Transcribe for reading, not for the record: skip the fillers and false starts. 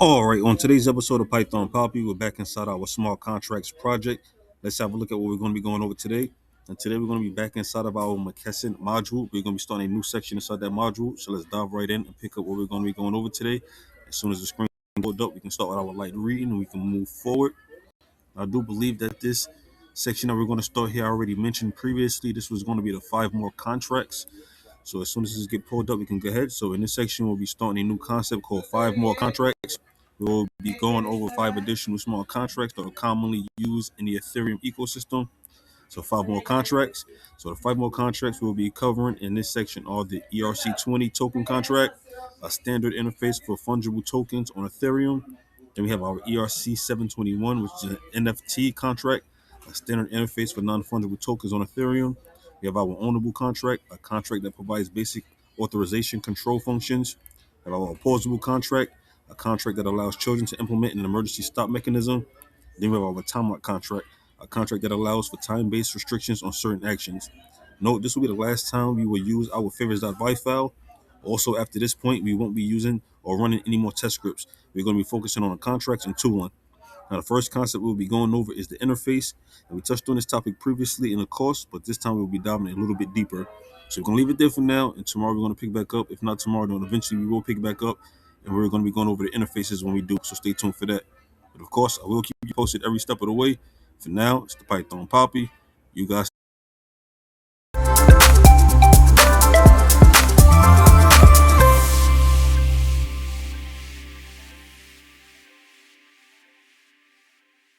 All right, on today's episode of Python Papi, we're back inside our small contracts project. Let's have a look at what we're going to be going over today. And today we're going to be back inside of our Moccasin module. We're going to be starting a new section inside that module. So let's dive right in and pick up what we're going to be going over today. As soon as the screen goes up, we can start with our light reading and we can move forward. I do believe that this section that we're going to start here, I already mentioned previously, this was going to be the 5 more contracts. So as soon as this get pulled up, we can go ahead. So in this section, we'll be starting a new concept called 5 more contracts. We will be going over 5 additional small contracts that are commonly used in the Ethereum ecosystem. So 5 more contracts. So the 5 more contracts we'll be covering in this section are the ERC20 token contract, a standard interface for fungible tokens on Ethereum. Then we have our ERC721, which is an NFT contract, a standard interface for non-fungible tokens on Ethereum. We have our ownable contract, a contract that provides basic authorization control functions. We have our opposable contract, a contract that allows children to implement an emergency stop mechanism. Then we have our timeout contract, a contract that allows for time-based restrictions on certain actions. Note, this will be the last time we will use our favorites.vy file. Also, after this point, we won't be using or running any more test scripts. We're going to be focusing on the contracts and tooling. Now, the first concept we'll be going over is the interface. And we touched on this topic previously in the course, but this time we'll be diving a little bit deeper. So we're going to leave it there for now, and tomorrow we're going to pick back up. If not tomorrow, then eventually we will pick back up, and we're going to be going over the interfaces when we do, so stay tuned for that. But of course, I will keep you posted every step of the way. For now, it's the Python Poppy. You guys